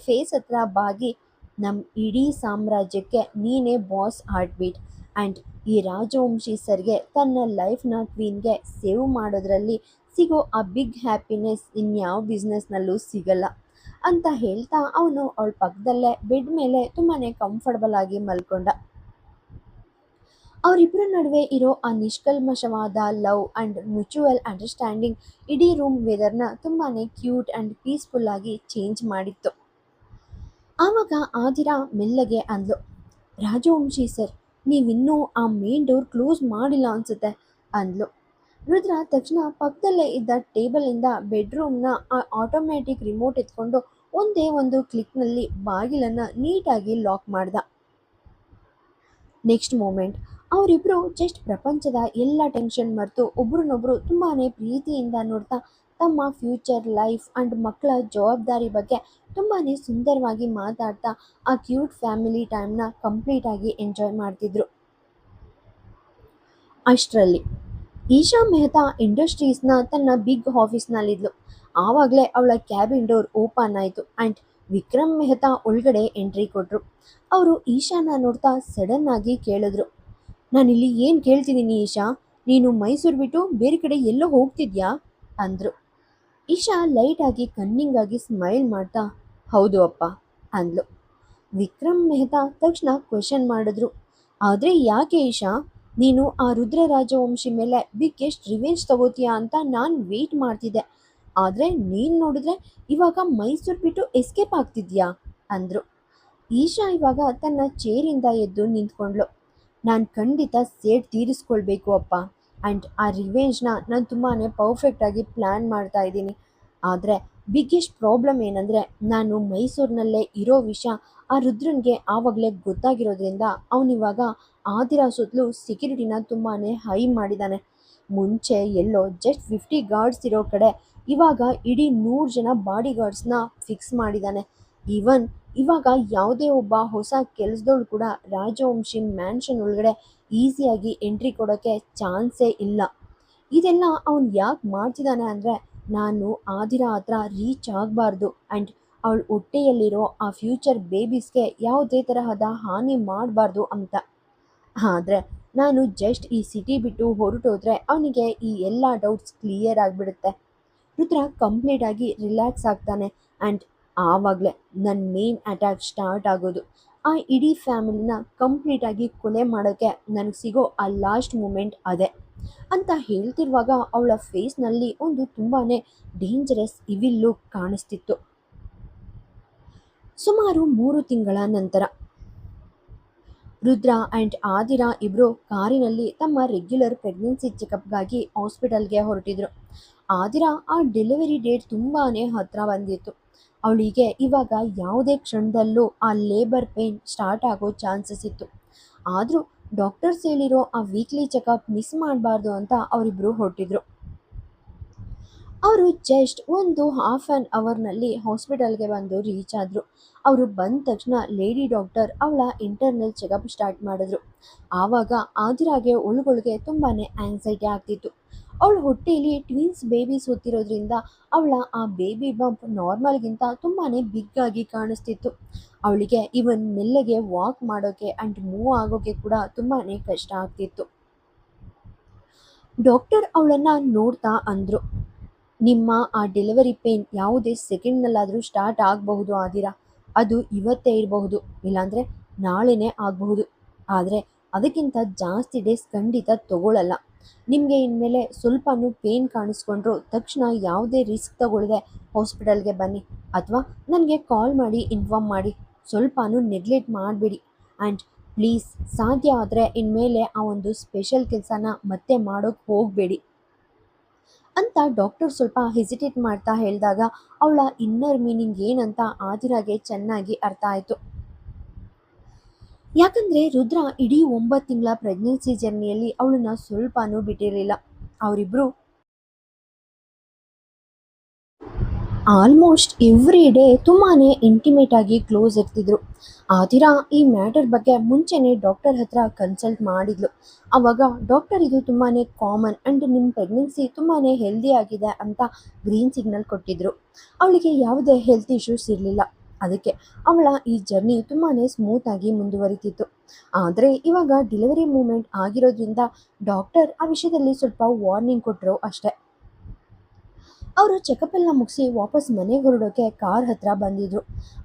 ಫೇಸ್ ಹತ್ರ ಬಾಗಿ, ನಮ್ಮ ಇಡೀ ಸಾಮ್ರಾಜ್ಯಕ್ಕೆ ನೀನೇ ಬಾಸ್ ಹಾರ್ಟ್‌ಬೀಟ್ ಆ್ಯಂಡ್ ಈ ರಾಜವಂಶಿ ಸರ್ಗೆ ತನ್ನ ಲೈಫ್ನ ಕ್ವೀನ್ಗೆ ಸೇವ್ ಮಾಡೋದ್ರಲ್ಲಿ ಸಿಗೋ ಆ ಬಿಗ್ ಹ್ಯಾಪಿನೆಸ್ ಇನ್ಯಾವ ಬಿಸ್ನೆಸ್ನಲ್ಲೂ ಸಿಗಲ್ಲ ಅಂತ ಹೇಳ್ತಾ ಅವನು ಅವಳ ಪಕ್ಕದಲ್ಲೇ ಬೆಡ್ ಮೇಲೆ ತುಂಬಾ ಕಂಫರ್ಟಬಲ್ ಆಗಿ ಮಲ್ಕೊಂಡ. ಅವರಿಬ್ಬರ ನಡುವೆ ಇರೋ ಆ ನಿಷ್ಕಲ್ಮಶವಾದ ಲವ್ ಆ್ಯಂಡ್ ಮ್ಯೂಚುವಲ್ ಅಂಡರ್ಸ್ಟ್ಯಾಂಡಿಂಗ್ ಇಡೀ ರೂಮ್ ವೆದರ್ನ ತುಂಬಾ ಕ್ಯೂಟ್ ಆ್ಯಂಡ್ ಪೀಸ್ಫುಲ್ ಆಗಿ ಚೇಂಜ್ ಮಾಡಿತ್ತು. ಆವಾಗ ಆದಿರ ಮೆಲ್ಲಗೆ ಅಂದ್ಲು, ರಾಜವಂಶಿ ಸರ್, ನೀವಿನ್ನೂ ಆ ಮೇನ್ ಡೋರ್ ಕ್ಲೋಸ್ ಮಾಡಿಲ್ಲ ಅನ್ಸುತ್ತೆ ಅಂದ್ಲು. ರುದ್ರ ತಕ್ಷಣ ಪಕ್ಕದಲ್ಲೇ ಇದ್ದ ಟೇಬಲಿಂದ ಬೆಡ್ರೂಮ್ನ ಆ ಆಟೋಮ್ಯಾಟಿಕ್ ರಿಮೋಟ್ ಎತ್ಕೊಂಡು ಒಂದೇ ಒಂದು ಕ್ಲಿಕ್ನಲ್ಲಿ ಬಾಗಿಲನ್ನು ನೀಟಾಗಿ ಲಾಕ್ ಮಾಡ್ದ. ನೆಕ್ಸ್ಟ್ ಮೂಮೆಂಟ್ ಅವರಿಬ್ಬರು ಜಸ್ಟ್ ಪ್ರಪಂಚದ ಎಲ್ಲ ಟೆನ್ಷನ್ ಮರೆತು ಒಬ್ರನ್ನೊಬ್ರು ತುಂಬಾ ಪ್ರೀತಿಯಿಂದ ನೋಡ್ತಾ ತಮ್ಮ ಫ್ಯೂಚರ್ ಲೈಫ್ ಆ್ಯಂಡ್ ಮಕ್ಕಳ ಜವಾಬ್ದಾರಿ ಬಗ್ಗೆ ತುಂಬಾ ಸುಂದರವಾಗಿ ಮಾತಾಡ್ತಾ ಆ ಕ್ಯೂಟ್ ಫ್ಯಾಮಿಲಿ ಟೈಮ್ನ ಕಂಪ್ಲೀಟಾಗಿ ಎಂಜಾಯ್ ಮಾಡ್ತಿದ್ರು. ಅಷ್ಟರಲ್ಲಿ ಈಶಾ ಮೆಹ್ತಾ ಇಂಡಸ್ಟ್ರೀಸ್ನ ತನ್ನ ಬಿಗ್ ಆಫೀಸ್ನಲ್ಲಿದ್ಲು. ಆವಾಗಲೇ ಅವಳ ಕ್ಯಾಬಿನ್ ಡೋರ್ ಓಪನ್ ಆಯಿತು ಆ್ಯಂಡ್ ವಿಕ್ರಮ್ ಮೆಹ್ತಾ ಒಳಗಡೆ ಎಂಟ್ರಿ ಕೊಟ್ಟರು. ಅವರು ಈಶಾನ ನೋಡ್ತಾ ಸಡನ್ ಆಗಿ ಕೇಳಿದ್ರು, ನಾನಿಲ್ಲಿ ಏನು ಕೇಳ್ತಿದ್ದೀನಿ ಈಶಾ, ನೀನು ಮೈಸೂರು ಬಿಟ್ಟು ಬೇರೆ ಕಡೆ ಎಲ್ಲೋ ಹೋಗ್ತಿದ್ಯಾ ಅಂದರು. ಈಶಾ ಲೈಟಾಗಿ ಕನ್ನಿಂಗಾಗಿ ಸ್ಮೈಲ್ ಮಾಡ್ತಾ, ಹೌದು ಅಪ್ಪ ಅಂದ್ಲು. ವಿಕ್ರಮ್ ಮೆಹ್ತಾ ತಕ್ಷಣ ಕ್ವೆಶನ್ ಮಾಡಿದ್ರು, ಆದರೆ ಯಾಕೆ ಈಶಾ, ನೀನು ಆ ರುದ್ರ ರಾಜವಂಶಿ ಮೇಲೆ ಬಿಗ್ಗೆಸ್ಟ್ ರಿವೆಂಜ್ ತಗೋತೀಯಾ ಅಂತ ನಾನು ವೆಯ್ಟ್ ಮಾಡ್ತಿದ್ದೆ, ಆದರೆ ನೀನು ನೋಡಿದ್ರೆ ಇವಾಗ ಮೈಸೂರು ಬಿಟ್ಟು ಎಸ್ಕೇಪ್ ಆಗ್ತಿದ್ಯಾ ಅಂದರು. ಈಶಾ ಇವಾಗ ತನ್ನ ಚೇರಿಂದ ಎದ್ದು ನಿಂತ್ಕೊಂಡ್ಳು. ನಾನು ಖಂಡಿತ ಸೇಡ್ ತೀರಿಸ್ಕೊಳ್ಬೇಕು ಅಪ್ಪ ಆ್ಯಂಡ್ ಆ ರಿವೆಂಜ್ನ ನಾನು ತುಂಬಾ ಪರ್ಫೆಕ್ಟಾಗಿ ಪ್ಲ್ಯಾನ್ ಮಾಡ್ತಾ ಇದ್ದೀನಿ. ಆದರೆ ಬಿಗ್ಗೆಸ್ಟ್ ಪ್ರಾಬ್ಲಮ್ ಏನಂದರೆ ನಾನು ಮೈಸೂರಿನಲ್ಲೇ ಇರೋ ವಿಷಯ ಆ ರುದ್ರನ್ಗೆ ಆವಾಗಲೇ ಗೊತ್ತಾಗಿರೋದ್ರಿಂದ ಅವನಿವಾಗ ಆದಿರ ಸುತ್ತಲೂ ಸೆಕ್ಯೂರಿಟಿನ ತುಂಬಾ ಹೈ ಮಾಡಿದ್ದಾನೆ. ಮುಂಚೆ ಎಲ್ಲೋ ಜಸ್ಟ್ 50 ಗಾರ್ಡ್ಸ್ ಇರೋ ಕಡೆ ಇವಾಗ ಇಡೀ 100 ಜನ ಬಾಡಿ ಗಾರ್ಡ್ಸ್ನ ಫಿಕ್ಸ್ ಮಾಡಿದ್ದಾನೆ. ಈವನ್ ಇವಾಗ ಯಾವುದೇ ಒಬ್ಬ ಹೊಸ ಕೆಲಸದವಳು ಕೂಡ ರಾಜವಂಶಿ ಮ್ಯಾನ್ಷನ್ ಒಳಗಡೆ ಈಸಿಯಾಗಿ ಎಂಟ್ರಿ ಕೊಡೋಕ್ಕೆ ಚಾನ್ಸೇ ಇಲ್ಲ. ಇದೆಲ್ಲ ಅವನು ಯಾಕೆ ಮಾಡ್ತಿದ್ದಾನೆ ಅಂದರೆ ನಾನು ಆದಿರ ಹತ್ರ ರೀಚ್ ಆಗಬಾರ್ದು ಆ್ಯಂಡ್ ಅವಳ ಹೊಟ್ಟೆಯಲ್ಲಿರೋ ಆ ಫ್ಯೂಚರ್ ಬೇಬೀಸ್ಗೆ ಯಾವುದೇ ತರಹದ ಹಾನಿ ಮಾಡಬಾರ್ದು ಅಂತ. ಆದರೆ ನಾನು ಜಸ್ಟ್ ಈ ಸಿಟಿ ಬಿಟ್ಟು ಹೊರಟೋದ್ರೆ ಅವನಿಗೆ ಈ ಎಲ್ಲ ಡೌಟ್ಸ್ ಕ್ಲಿಯರ್ ಆಗಿಬಿಡುತ್ತೆ. ರುದ್ರ ಕಂಪ್ಲೀಟಾಗಿ ರಿಲ್ಯಾಕ್ಸ್ ಆಗ್ತಾನೆ ಆ್ಯಂಡ್ ಆವಾಗಲೇ ನನ್ನ ಮೇನ್ ಅಟ್ಯಾಕ್ ಸ್ಟಾರ್ಟ್ ಆಗೋದು. ಆ ಇಡೀ ಫ್ಯಾಮಿಲಿನ ಕಂಪ್ಲೀಟಾಗಿ ಕೊಲೆ ಮಾಡೋಕ್ಕೆ ನನಗೆ ಸಿಗೋ ಆ ಲಾಸ್ಟ್ ಮೂಮೆಂಟ್ ಅದೇ ಅಂತ ಹೇಳ್ತಿರುವಾಗ ಅವಳ ಫೇಸ್ನಲ್ಲಿ ಒಂದು ತುಂಬಾ ಡೇಂಜರಸ್ ಇವಿಲ್ ಲುಕ್ ಕಾಣಿಸ್ತಿತ್ತು. ಸುಮಾರು 3 ತಿಂಗಳ ನಂತರ ರುದ್ರ ಆ್ಯಂಡ್ ಆದಿರಾ ಇಬ್ಬರು ಕಾರಿನಲ್ಲಿ ತಮ್ಮ ರೆಗ್ಯುಲರ್ ಪ್ರೆಗ್ನೆನ್ಸಿ ಚೆಕಪ್ಗಾಗಿ ಹಾಸ್ಪಿಟಲ್ಗೆ ಹೊರಟಿದ್ರು. ಆದಿರಾ ಆ ಡೆಲಿವರಿ ಡೇಟ್ ತುಂಬಾ ಹತ್ರ ಬಂದಿತ್ತು. ಅವಳಿಗೆ ಇವಾಗ ಯಾವುದೇ ಕ್ಷಣದಲ್ಲೂ ಆ ಲೇಬರ್ ಪೇನ್ ಸ್ಟಾರ್ಟ್ ಆಗೋ ಚಾನ್ಸಸ್ ಇತ್ತು. ಆದರೂ ಡಾಕ್ಟರ್ಸ್ ಹೇಳಿರೋ ಆ ವೀಕ್ಲಿ ಚೆಕಪ್ ಮಿಸ್ ಮಾಡಬಾರ್ದು ಅಂತ ಅವರಿಬ್ಬರು ಹೊರಟಿದ್ರು. ಅವರು ಜಸ್ಟ್ ಒಂದು ಹಾಫ್ ಆನ್ ಅವರ್ನಲ್ಲಿ ಹಾಸ್ಪಿಟಲ್ಗೆ ಬಂದು ರೀಚ್ ಆದರು. ಅವರು ಬಂದ ತಕ್ಷಣ ಲೇಡಿ ಡಾಕ್ಟರ್ ಅವಳ ಇಂಟರ್ನಲ್ ಚೆಕಪ್ ಸ್ಟಾರ್ಟ್ ಮಾಡಿದ್ರು. ಆವಾಗ ಆದಿರಾಗೆ ಒಳಗೊಳಗೆ ತುಂಬಾ ಆ್ಯಂಗ್ಸೈಟಿ ಆಗ್ತಿತ್ತು. ಅವಳ ಹೊಟ್ಟೆಯಲ್ಲಿ ಟ್ವಿನ್ಸ್ ಬೇಬೀಸ್ ಹೊತ್ತಿರೋದ್ರಿಂದ ಅವಳ ಆ ಬೇಬಿ ಬಂಪ್ ನಾರ್ಮಲ್ಗಿಂತ ತುಂಬಾ ಬಿಗ್ ಆಗಿ ಕಾಣಿಸ್ತಿತ್ತು. ಅವಳಿಗೆ ಇವನ್ ಮೆಲ್ಲಗೆ ವಾಕ್ ಮಾಡೋಕ್ಕೆ ಆ್ಯಂಡ್ ಮೂವ್ ಆಗೋಕ್ಕೆ ಕೂಡ ತುಂಬಾ ಕಷ್ಟ ಆಗ್ತಿತ್ತು. ಡಾಕ್ಟರ್ ಅವಳನ್ನು ನೋಡ್ತಾ ಅಂದರು, ನಿಮ್ಮ ಆ ಡೆಲಿವರಿ ಪೇನ್ ಯಾವುದೇ ಸೆಕೆಂಡ್ನಲ್ಲಾದರೂ ಸ್ಟಾರ್ಟ್ ಆಗಬಹುದು ಆದಿರಾ. ಅದು ಇವತ್ತೇ ಇರಬಹುದು, ಇಲ್ಲಾಂದರೆ ನಾಳೆನೇ ಆಗಬಹುದು. ಆದರೆ ಅದಕ್ಕಿಂತ ಜಾಸ್ತಿ ಡೇಸ್ ಖಂಡಿತ ತಗೊಳ್ಳಲ್ಲ. ನಿಮಗೆ ಇನ್ಮೇಲೆ ಸ್ವಲ್ಪನೂ ಪೇನ್ ಕಾಣಿಸ್ಕೊಂಡ್ರೂ ತಕ್ಷಣ ಯಾವುದೇ ರಿಸ್ಕ್ ತಗೊಳ್ಳದೆ ಹಾಸ್ಪಿಟಲ್ಗೆ ಬನ್ನಿ, ಅಥವಾ ನನಗೆ ಕಾಲ್ ಮಾಡಿ ಇನ್ಫಾರ್ಮ್ ಮಾಡಿ. ಸ್ವಲ್ಪನೂ ನೆಗ್ಲೆಕ್ಟ್ ಮಾಡಬೇಡಿ ಆ್ಯಂಡ್ ಪ್ಲೀಸ್ ಸಾಧ್ಯ ಆದರೆ ಇನ್ಮೇಲೆ ಆ ಒಂದು ಸ್ಪೆಷಲ್ ಕೆಲಸನ ಮತ್ತೆ ಮಾಡೋಕ್ಕೆ ಹೋಗಬೇಡಿ ಅಂತ ಡಾಕ್ಟರ್ ಸ್ವಲ್ಪ ಹೆಸಿಟೇಟ್ ಮಾಡ್ತಾ ಹೇಳಿದಾಗ ಅವಳ ಇನ್ನರ್ ಮೀನಿಂಗ್ ಏನಂತ ಆದಿರಾಗೆ ಚೆನ್ನಾಗಿ ಅರ್ಥ ಆಯಿತು. ಯಾಕಂದರೆ ರುದ್ರ ಇಡೀ 9 ತಿಂಗಳ ಪ್ರೆಗ್ನೆನ್ಸಿ ಜರ್ನಿಯಲ್ಲಿ ಅವಳನ್ನ ಸ್ವಲ್ಪನೂ ಬಿಟ್ಟಿರಲಿಲ್ಲ. ಅವರಿಬ್ಬರು ಆಲ್ಮೋಸ್ಟ್ ಎವ್ರಿ ಡೇ ತುಂಬಾ ಇಂಟಿಮೇಟ್ ಆಗಿ ಕ್ಲೋಸ್ ಇರ್ತಿದ್ರು. ಆದಿರಾ ಈ ಮ್ಯಾಟರ್ ಬಗ್ಗೆ ಮುಂಚೆನೇ ಡಾಕ್ಟರ್ ಹತ್ರ ಕನ್ಸಲ್ಟ್ ಮಾಡಿದ್ಲು. ಆವಾಗ ಡಾಕ್ಟರ್ ಇದು ತುಂಬಾ ಕಾಮನ್ ಆ್ಯಂಡ್ ನಿಮ್ಮ ಪ್ರೆಗ್ನೆನ್ಸಿ ತುಂಬಾ ಹೆಲ್ದಿ ಆಗಿದೆ ಅಂತ ಗ್ರೀನ್ ಸಿಗ್ನಲ್ ಕೊಟ್ಟಿದ್ರು. ಅವಳಿಗೆ ಯಾವುದೇ ಹೆಲ್ತ್ ಇಶ್ಯೂಸ್ ಇರಲಿಲ್ಲ. ಅದಕ್ಕೆ ಅವಳ ಈ ಜರ್ನಿ ತುಂಬಾ ಸ್ಮೂತಾಗಿ ಮುಂದುವರಿತಿತ್ತು. ಆದರೆ ಇವಾಗ ಡೆಲಿವರಿ ಮೂಮೆಂಟ್ ಆಗಿರೋದ್ರಿಂದ ಡಾಕ್ಟರ್ ಆ ವಿಷಯದಲ್ಲಿ ಸ್ವಲ್ಪ ವಾರ್ನಿಂಗ್ ಕೊಟ್ಟರು ಅಷ್ಟೆ. ಅವರು ಚೆಕಪ್ ಎಲ್ಲ ಮುಗಿಸಿ ವಾಪಸ್ ಮನೆಗೆ ಹೊರಡೋಕ್ಕೆ ಕಾರ್ ಹತ್ರ ಬಂದಿದ್ರು.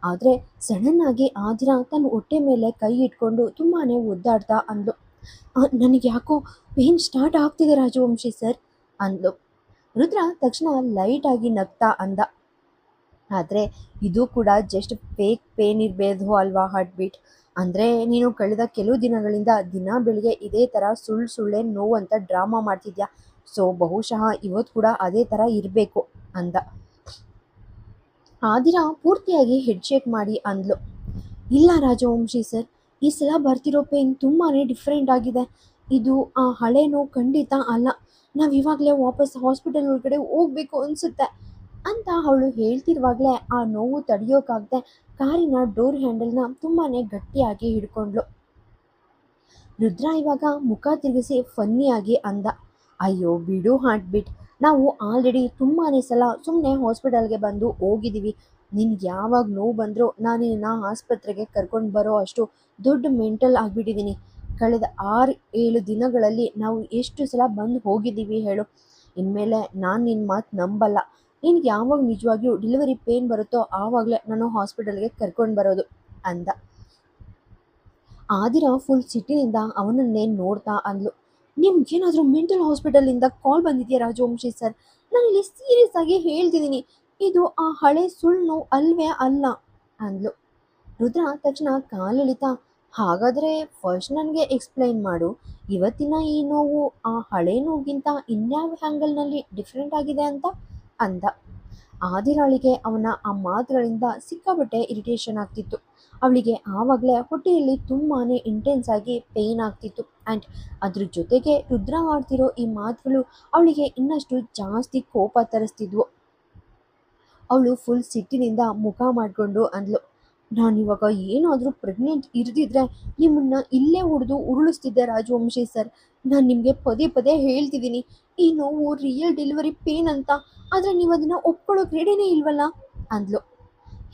ಆದರೆ ಸಡನ್ನಾಗಿ ಆದಿರಾ ತನ್ನ ಹೊಟ್ಟೆ ಮೇಲೆ ಕೈ ಇಟ್ಕೊಂಡು ತುಂಬಾ ಒದ್ದಾಡ್ತಾ ಅಂದ್ಲು, ನನಗೆ ಯಾಕೋ ಪೇನ್ ಸ್ಟಾರ್ಟ್ ಆಗ್ತಿದೆ ರಾಜವಂಶಿ ಸರ್ ಅಂದ್ಲು. ರುದ್ರ ತಕ್ಷಣ ಲೈಟಾಗಿ ನಗ್ತಾ ಅಂದ, ಆದರೆ ಇದು ಕೂಡ ಜಸ್ಟ್ ಫೇಕ್ ಪೇನ್ ಇರಬೇಕು ಅಲ್ವಾ ಹಾರ್ಟ್ ಬೀಟ್. ಅಂದರೆ ನೀನು ಕಳೆದ ಕೆಲವು ದಿನಗಳಿಂದ ದಿನ ಬೆಳಿಗ್ಗೆ ಇದೇ ಥರ ಸುಳ್ಳೆ ನೋವು ಅಂತ ಡ್ರಾಮಾ ಮಾಡ್ತಿದ್ಯಾ. ಸೊ ಬಹುಶಃ ಇವತ್ತು ಕೂಡ ಅದೇ ಥರ ಇರಬೇಕು ಅಂದ. ಆದಿರಾ ಪೂರ್ತಿಯಾಗಿ ಹೆಡ್ ಶೇಕ್ ಮಾಡಿ ಅಂದ್ಲು, ಇಲ್ಲ ರಾಜವಂಶಿ ಸರ್, ಈ ಸಲ ಬರ್ತಿರೋ ಪೇನ್ ತುಂಬಾ ಡಿಫ್ರೆಂಟ್ ಆಗಿದೆ. ಇದು ಆ ಹಳೆ ನೋವು ಖಂಡಿತ ಅಲ್ಲ. ನಾವು ಇವಾಗಲೇ ವಾಪಸ್ ಹಾಸ್ಪಿಟಲ್ ಒಳಗಡೆ ಹೋಗ್ಬೇಕು ಅನಿಸುತ್ತೆ ಅಂತ ಅವಳು ಹೇಳ್ತಿರುವಾಗಲೇ ಆ ನೋವು ತಡೆಯೋಕ್ಕಾಗದೆ ಕಾರಿನ ಡೋರ್ ಹ್ಯಾಂಡಲ್ನ ತುಂಬಾ ಗಟ್ಟಿಯಾಗಿ ಹಿಡ್ಕೊಂಡ್ಲು. ರುದ್ರ ಇವಾಗ ಮುಖ ತಿರುಗಿಸಿ ಫನ್ನಿಯಾಗಿ ಅಂದ, ಅಯ್ಯೋ ಬಿಡು ಹಾರ್ಟ್ ಬೀಟ್, ನಾವು ಆಲ್ರೆಡಿ ತುಂಬಾ ಸಲ ಸುಮ್ಮನೆ ಹಾಸ್ಪಿಟಲ್ಗೆ ಬಂದು ಹೋಗಿದ್ದೀವಿ. ನಿನ್ಗೆ ಯಾವಾಗ ನೋವು ಬಂದರೂ ನಾನು ನಿನ್ನ ಆಸ್ಪತ್ರೆಗೆ ಕರ್ಕೊಂಡು ಬರೋ ಅಷ್ಟು ದೊಡ್ಡ ಮೆಂಟಲ್ ಆಗಿಬಿಟ್ಟಿದ್ದೀನಿ. ಕಳೆದ 6-7 ದಿನಗಳಲ್ಲಿ ನಾವು ಎಷ್ಟು ಸಲ ಬಂದು ಹೋಗಿದ್ದೀವಿ ಹೇಳು. ಇನ್ಮೇಲೆ ನಾನು ನಿನ್ನ ಮಾತು ನಂಬಲ್ಲ. ನಿನ್ಗೆ ಯಾವಾಗ ನಿಜವಾಗಿಯೂ ಡೆಲಿವರಿ ಪೇನ್ ಬರುತ್ತೋ ಆವಾಗಲೇ ನಾನು ಹಾಸ್ಪಿಟಲ್ಗೆ ಕರ್ಕೊಂಡು ಬರೋದು ಅಂದ. ಆದಿರಾ ಫುಲ್ ಸಿಟ್ಟಿನಿಂದ ಅವನನ್ನೇ ನೋಡ್ತಾ ಅಂದ್ಲು, ನಿಮ್ಗೇನಾದರೂ ಮೆಂಟಲ್ ಹಾಸ್ಪಿಟಲಿಂದ ಕಾಲ್ ಬಂದಿದೆಯಾ ರಾಜವಂಶಿ ಸರ್? ನಾನಿಲ್ಲಿ ಸೀರಿಯಸ್ ಆಗಿ ಹೇಳ್ತಿದ್ದೀನಿ, ಇದು ಆ ಹಳೆ ಸುಳ್ಳು ನೋವು ಅಲ್ವೇ ಅಲ್ಲ ಅಂದ್ಲು. ರುದ್ರ ತಕ್ಷಣ ಕಾಲೆಳಿತಾ, ಹಾಗಾದರೆ ಫಸ್ಟ್ ನನಗೆ ಎಕ್ಸ್ಪ್ಲೈನ್ ಮಾಡು, ಇವತ್ತಿನ ಈ ನೋವು ಆ ಹಳೆ ನೋವಿಗಿಂತ ಇನ್ಯಾವ ಹ್ಯಾಂಗಲ್ನಲ್ಲಿ ಡಿಫ್ರೆಂಟ್ ಆಗಿದೆ ಅಂತ ಅಂದ. ಆದಿರಾಳಿಗೆ ಅವನ ಆ ಮಾತುಗಳಿಂದ ಸಿಕ್ಕಾಪಟ್ಟೆ ಇರಿಟೇಷನ್ ಆಗ್ತಿತ್ತು. ಅವಳಿಗೆ ಆವಾಗಲೇ ಹೊಟ್ಟೆಯಲ್ಲಿ ತುಂಬಾ ಇಂಟೆನ್ಸ್ ಆಗಿ ಪೇಯ್ನ್ ಆಗ್ತಿತ್ತು ಆ್ಯಂಡ್ ಅದ್ರ ಜೊತೆಗೆ ರುದ್ರ ಆಡ್ತಿರೋ ಈ ಮಾತುಗಳು ಅವಳಿಗೆ ಇನ್ನಷ್ಟು ಜಾಸ್ತಿ ಕೋಪ ತರಿಸ್ತಿದ್ವು. ಅವಳು ಫುಲ್ ಸಿಟ್ಟಿನಿಂದ ಮುಖ ಮಾಡಿಕೊಂಡು ಅಂದ್ಲು, ನಾನಿವಾಗ ಏನಾದರೂ ಪ್ರೆಗ್ನೆಂಟ್ ಇರದಿದ್ರೆ ನಿಮ್ಮನ್ನು ಇಲ್ಲೇ ಹೊಡೆದು ಉರುಳಿಸ್ತಿದ್ದೆ ರಾಜವಂಶಿ ಸರ್. ನಾನು ನಿಮಗೆ ಪದೇ ಪದೇ ಹೇಳ್ತಿದ್ದೀನಿ, ಈ ನೋವು ರಿಯಲ್ ಡೆಲಿವರಿ ಪೇನ್ ಅಂತ. ಆದರೆ ನೀವು ಅದನ್ನು ಒಪ್ಕೊಳ್ಳೋಕೆ ರೆಡಿನೇ ಇಲ್ವಲ್ಲ ಅಂದ್ಲು.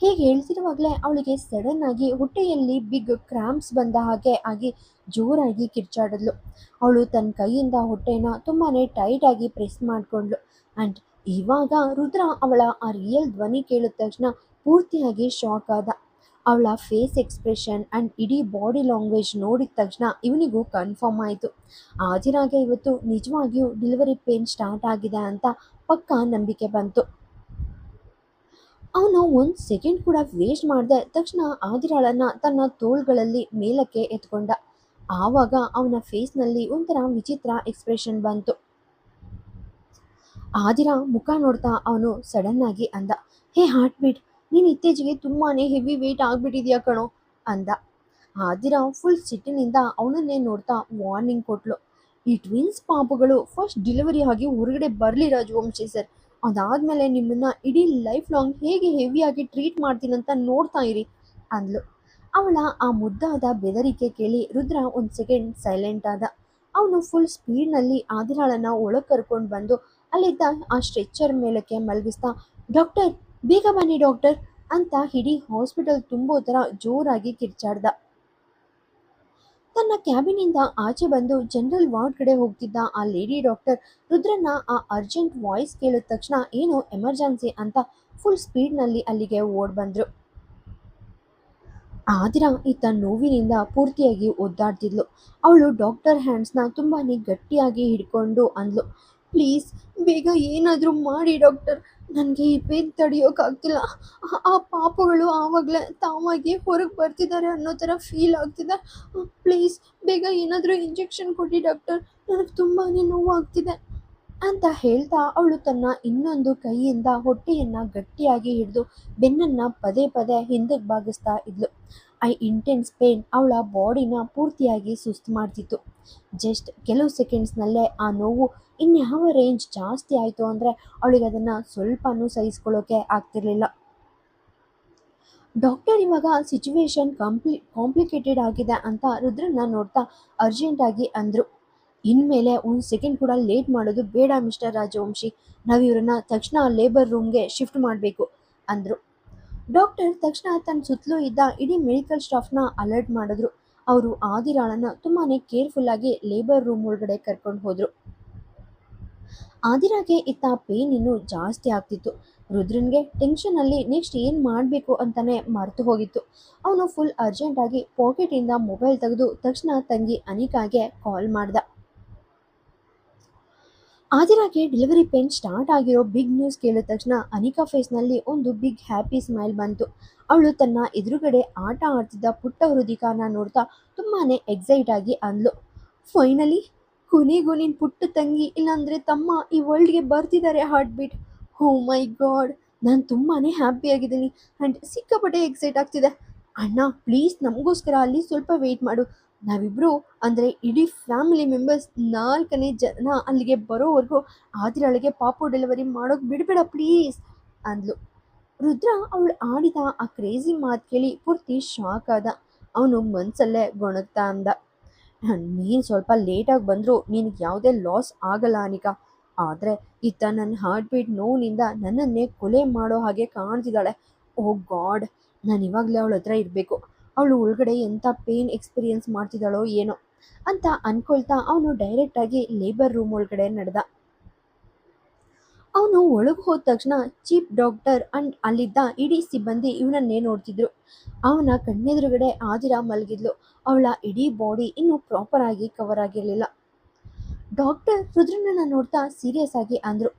ಹೀಗೆ ಹೇಳ್ತಿರುವಾಗಲೇ ಅವಳಿಗೆ ಸಡನ್ ಆಗಿ ಹೊಟ್ಟೆಯಲ್ಲಿ ಬಿಗ್ ಕ್ರಾಂಪ್ಸ್ ಬಂದ ಹಾಗೆ ಆಗಿ ಜೋರಾಗಿ ಕಿರ್ಚಾಡಿದ್ಲು. ಅವಳು ತನ್ನ ಕೈಯಿಂದ ಹೊಟ್ಟೆನ ತುಂಬಾ ಟೈಟಾಗಿ ಪ್ರೆಸ್ ಮಾಡಿಕೊಂಡ್ಳು ಆ್ಯಂಡ್ ಇವಾಗ ರುದ್ರ ಅವಳ ಆ ರಿಯಲ್ ಧ್ವನಿ ಕೇಳಿದ ತಕ್ಷಣ ಪೂರ್ತಿಯಾಗಿ ಶಾಕ್ ಆದ. ಅವಳ ಫೇಸ್ ಎಕ್ಸ್ಪ್ರೆಷನ್ ಆ್ಯಂಡ್ ಇಡೀ ಬಾಡಿ ಲ್ಯಾಂಗ್ವೇಜ್ ನೋಡಿದ ತಕ್ಷಣ ಇವನಿಗೂ ಕನ್ಫರ್ಮ್ ಆಯಿತು. ಆದಿರಾಗೆ ಇವತ್ತು ನಿಜವಾಗಿಯೂ ಡೆಲಿವರಿ ಪೇನ್ ಸ್ಟಾರ್ಟ್ ಆಗಿದೆ ಅಂತ ಪಕ್ಕಾ ನಂಬಿಕೆ ಬಂತು. ಅವನು ಒಂದು ಸೆಕೆಂಡ್ ಕೂಡ ವೇಸ್ಟ್ ಮಾಡದೆ ತಕ್ಷಣ ಆದಿರಾಳನ್ನ ತನ್ನ ತೋಳ್ಗಳಲ್ಲಿ ಮೇಲಕ್ಕೆ ಎತ್ಕೊಂಡ. ಆವಾಗ ಅವನ ಫೇಸ್ನಲ್ಲಿ ಒಂಥರ ವಿಚಿತ್ರ ಎಕ್ಸ್ಪ್ರೆಷನ್ ಬಂತು. ಆದಿರಾ ಮುಖ ನೋಡ್ತಾ ಅವನು ಸಡನ್ ಆಗಿ ಅಂದ, ಹೇ ಹಾರ್ಟ್ ಬೀಟ್, ನೀನು ಇತ್ತೀಚೆಗೆ ತುಂಬಾನೇ ಹೆವಿ ವೇಟ್ ಆಗ್ಬಿಟ್ಟಿದ್ಯಾ ಕಣೋ ಅಂದ. ಆದಿರಾ ಫುಲ್ ಸಿಟ್ಟಿನಿಂದ ಅವನನ್ನೇ ನೋಡ್ತಾ ವಾರ್ನಿಂಗ್ ಕೊಟ್ಲು. ಈ ಟ್ವಿನ್ಸ್ ಪಾಪುಗಳು ಫಸ್ಟ್ ಡೆಲಿವರಿ ಆಗಿ ಹೊರಗಡೆ ಬರಲಿ ರಾಜವಂಶಿ ಸರ್, ಅದಾದ್ಮೇಲೆ ನಿಮ್ಮನ್ನ ಇಡೀ ಲೈಫ್ ಲಾಂಗ್ ಹೇಗೆ ಹೆವಿಯಾಗಿ ಟ್ರೀಟ್ ಮಾಡ್ತೀನಂತ ನೋಡ್ತಾ ಇರಿ ಅಂದ್ಲು. ಅವಳ ಆ ಮುದ್ದಾದ ಬೆದರಿಕೆ ಕೇಳಿ ರುದ್ರ ಒಂದು ಸೆಕೆಂಡ್ ಸೈಲೆಂಟ್ ಆದ. ಅವನು ಫುಲ್ ಸ್ಪೀಡ್ನಲ್ಲಿ ಆದಿರಾಳನ್ನ ಒಳಗೆ ಕರ್ಕೊಂಡು ಬಂದು ಅಲ್ಲಿದ್ದ ಆ ಸ್ಟ್ರೆಚ್ಚರ್ ಮೇಲಕ್ಕೆ ಮಲಗಿಸ್ತಾ, ಡಾಕ್ಟರ್ ಬೇಗ ಬನ್ನಿ ಡಾಕ್ಟರ್ ಅಂತ ಇಡೀ ಹಾಸ್ಪಿಟಲ್ ತುಂಬೋ ಥರ ಜೋರಾಗಿ ಕಿರ್ಚಾಡ್ದ. ತನ್ನ ಕ್ಯಾಬಿನಿಂದ ಆಚೆ ಬಂದು ಜನರಲ್ ವಾರ್ಡ್ ಕಡೆ ಹೋಗ್ತಿದ್ದ ಆ ಲೇಡಿ ಡಾಕ್ಟರ್ ರುದ್ರನ್ನ ಆ ಅರ್ಜೆಂಟ್ ವಾಯ್ಸ್ ಕೇಳಿದ ತಕ್ಷಣ ಏನೋ ಎಮರ್ಜೆನ್ಸಿ ಅಂತ ಫುಲ್ ಸ್ಪೀಡ್ನಲ್ಲಿ ಅಲ್ಲಿಗೆ ಓಡ್ ಬಂದ್ರು. ಆದಿರಾ ಈತ ನೋವಿನಿಂದ ಪೂರ್ತಿಯಾಗಿ ಒದ್ದಾಡ್ತಿದ್ಲು. ಅವಳು ಡಾಕ್ಟರ್ ಹ್ಯಾಂಡ್ಸ್ನ ತುಂಬಾನೇ ಗಟ್ಟಿಯಾಗಿ ಹಿಡ್ಕೊಂಡು ಅಂದ್ಲು, ಪ್ಲೀಸ್ ಬೇಗ ಏನಾದರೂ ಮಾಡಿ ಡಾಕ್ಟರ್, ನನಗೆ ಈ ಪೇನ್ ತಡೆಯೋಕ್ಕಾಗ್ತಿಲ್ಲ. ಆ ಪಾಪಗಳು ಆವಾಗಲೇ ತಾವಾಗಿ ಹೊರಗೆ ಬರ್ತಿದ್ದಾರೆ ಅನ್ನೋ ಥರ ಫೀಲ್ ಆಗ್ತಿದೆ. ಪ್ಲೀಸ್ ಬೇಗ ಏನಾದರೂ ಇಂಜೆಕ್ಷನ್ ಕೊಡಿ ಡಾಕ್ಟರ್, ನನಗೆ ತುಂಬಾ ನೋವಾಗ್ತಿದೆ ಅಂತ ಹೇಳ್ತಾ ಅವಳು ತನ್ನ ಇನ್ನೊಂದು ಕೈಯಿಂದ ಹೊಟ್ಟೆಯನ್ನು ಗಟ್ಟಿಯಾಗಿ ಹಿಡಿದು ಬೆನ್ನನ್ನು ಪದೇ ಪದೇ ಹಿಂದಕ್ಕೆ ಬಾಗಿಸ್ತಾ ಇದ್ಲು. ಐ ಇಂಟೆನ್ಸ್ ಪೇನ್ ಅವಳ ಬಾಡಿನ ಪೂರ್ತಿಯಾಗಿ ಸುಸ್ತು ಮಾಡ್ತಿತ್ತು. ಜಸ್ಟ್ ಕೆಲವು ಸೆಕೆಂಡ್ಸ್ನಲ್ಲೇ ಆ ನೋವು ಇನ್ಯಾವ ರೇಂಜ್ ಜಾಸ್ತಿ ಆಯಿತು ಅಂದರೆ ಅವಳಿಗೆ ಅದನ್ನು ಸ್ವಲ್ಪನೂ ಸಹಿಸ್ಕೊಳ್ಳೋಕೆ ಆಗ್ತಿರ್ಲಿಲ್ಲ. ಡಾಕ್ಟರ್ ಇವಾಗ ಸಿಚುವೇಶನ್ ಕಾಂಪ್ಲಿಕೇಟೆಡ್ ಆಗಿದೆ ಅಂತ ರುದ್ರನ್ನ ನೋಡ್ತಾ ಅರ್ಜೆಂಟಾಗಿ ಅಂದರು. ಇನ್ಮೇಲೆ ಒಂದು ಸೆಕೆಂಡ್ ಕೂಡ ಲೇಟ್ ಮಾಡೋದು ಬೇಡ ಮಿಸ್ಟರ್ ರಾಜವಂಶಿ, ನಾವು ಇವರನ್ನ ತಕ್ಷಣ ಲೇಬರ್ ರೂಮ್ಗೆ ಶಿಫ್ಟ್ ಮಾಡಬೇಕು ಅಂದರು. ಡಾಕ್ಟರ್ ತಕ್ಷಣ ತನ್ನ ಸುತ್ತಲೂ ಇದ್ದ ಇಡೀ ಮೆಡಿಕಲ್ ಸ್ಟಾಫ್ನ ಅಲರ್ಟ್ ಮಾಡಿದ್ರು. ಅವರು ಆದಿರಾಳನ್ನ ತುಂಬಾ ಕೇರ್ಫುಲ್ಲಾಗಿ ಲೇಬರ್ ರೂಮ್ ಒಳಗಡೆ ಕರ್ಕೊಂಡು ಹೋದರು. ಆದಿರಾಗೆ ಇತ್ತ ಪೇನ್ ಇನ್ನೂ ಜಾಸ್ತಿ ಆಗ್ತಿತ್ತು. ರುದ್ರನ್ಗೆ ಟೆನ್ಷನಲ್ಲಿ ನೆಕ್ಸ್ಟ್ ಏನು ಮಾಡಬೇಕು ಅಂತಾನೆ ಮರೆತು ಹೋಗಿತ್ತು. ಅವನು ಫುಲ್ ಅರ್ಜೆಂಟಾಗಿ ಪಾಕೆಟಿಂದ ಮೊಬೈಲ್ ತೆಗೆದು ತಕ್ಷಣ ತಂಗಿ ಅನಿಕಾಗೆ ಕಾಲ್ ಮಾಡ್ದ. ಆದಿರಾಗೆ ಡೆಲಿವರಿ ಪೇನ್ ಸ್ಟಾರ್ಟ್ ಆಗಿರೋ ಬಿಗ್ ನ್ಯೂಸ್ ಕೇಳಿದ ತಕ್ಷಣ ಅನಿಕಾ ಫೇಸ್ನಲ್ಲಿ ಒಂದು ಬಿಗ್ ಹ್ಯಾಪಿ ಸ್ಮೈಲ್ ಬಂತು. ಅವಳು ತನ್ನ ಎದುರುಗಡೆ ಆಟ ಆಡ್ತಿದ್ದ ಪುಟ್ಟ ಹೃದಿಕಾನ ನೋಡ್ತಾ ತುಂಬಾ ಎಕ್ಸೈಟ್ ಆಗಿ ಅಂದ್ಲು, ಫೈನಲಿ ಕೊನೆಗೂ ನಿನ್ನ ಪುಟ್ಟ ತಂಗಿ ಇಲ್ಲಾಂದರೆ ತಮ್ಮ ಈ ವರ್ಲ್ಡ್ಗೆ ಬರ್ತಿದ್ದಾರೆ ಹಾರ್ಟ್ ಬೀಟ್. ಓ ಮೈ ಗಾಡ್, ನಾನು ತುಂಬಾ ಹ್ಯಾಪಿಯಾಗಿದ್ದೀನಿ ಆ್ಯಂಡ್ ಸಿಕ್ಕಾಪಟ್ಟೆ ಎಕ್ಸೈಟ್ ಆಗ್ತಿದೆ. ಅಣ್ಣ ಪ್ಲೀಸ್ ನಮಗೋಸ್ಕರ ಅಲ್ಲಿ ಸ್ವಲ್ಪ ವೆಯ್ಟ್ ಮಾಡು, ನಾವಿಬ್ಬರು ಅಂದರೆ ಇಡೀ ಫ್ಯಾಮಿಲಿ ಮೆಂಬರ್ಸ್ 4ನೇ ಜನ ಅಲ್ಲಿಗೆ ಬರೋವರೆಗೂ ಆದಿರಾಳಿಗೆ ಪಾಪು ಡೆಲಿವರಿ ಮಾಡೋಕೆ ಬಿಡಬೇಡ ಪ್ಲೀಸ್ ಅಂದ್ಲು. ರುದ್ರ ಅವಳು ಆಡಿದ ಆ ಕ್ರೇಜಿ ಮಾತು ಕೇಳಿ ಪೂರ್ತಿ ಶಾಕ್ ಆದ. ಅವನು ಮನಸ್ಸಲ್ಲೇ ಗೊಣಗ್ತಾ ಅಂದ, ನೀನು ಸ್ವಲ್ಪ ಲೇಟಾಗಿ ಬಂದರೂ ನಿನಗೆ ಯಾವುದೇ ಲಾಸ್ ಆಗಲ್ಲ ಅನಿಕಾ, ಆದರೆ ಇತ್ತ ನನ್ನ ಹಾರ್ಟ್ ಬೀಟ್ ನೋವಿನಿಂದ ನನ್ನನ್ನೇ ಕೊಲೆ ಮಾಡೋ ಹಾಗೆ ಕಾಣ್ತಿದ್ದಾಳೆ. ಓ ಗಾಡ್, ನಾನು ಇವಾಗಲೇ ಅವಳ ಹತ್ರ ಇರಬೇಕು, ಅವಳು ಒಳಗಡೆ ಎಂಥ ಪೇನ್ ಎಕ್ಸ್ಪೀರಿಯನ್ಸ್ ಮಾಡ್ತಿದ್ದಾಳೋ ಏನೋ ಅಂತ ಅಂದ್ಕೊಳ್ತಾ ಅವನು ಡೈರೆಕ್ಟಾಗಿ ಲೇಬರ್ ರೂಮ್ ಒಳಗಡೆ ನಡೆದ. ಅವನು ಒಳಗೆ ಹೋದ ತಕ್ಷಣ ಚೀಫ್ ಡಾಕ್ಟರ್ ಅಂಡ್ ಅಲ್ಲಿದ್ದ ಇಡೀ ಸಿಬ್ಬಂದಿ ಇವನನ್ನೇ ನೋಡ್ತಿದ್ರು. ಅವನ ಕಣ್ಣೆದುರುಗಡೆ ಆದಿರಾ ಮಲಗಿದ್ಲು. ಅವಳ ಇಡೀ ಬಾಡಿ ಇನ್ನೂ ಪ್ರಾಪರ್ ಆಗಿ ಕವರ್ ಆಗಿರಲಿಲ್ಲ. ಡಾಕ್ಟರ್ ರುದ್ರನನ್ನ ನೋಡ್ತಾ ಸೀರಿಯಸ್ ಆಗಿ ಅಂದರು,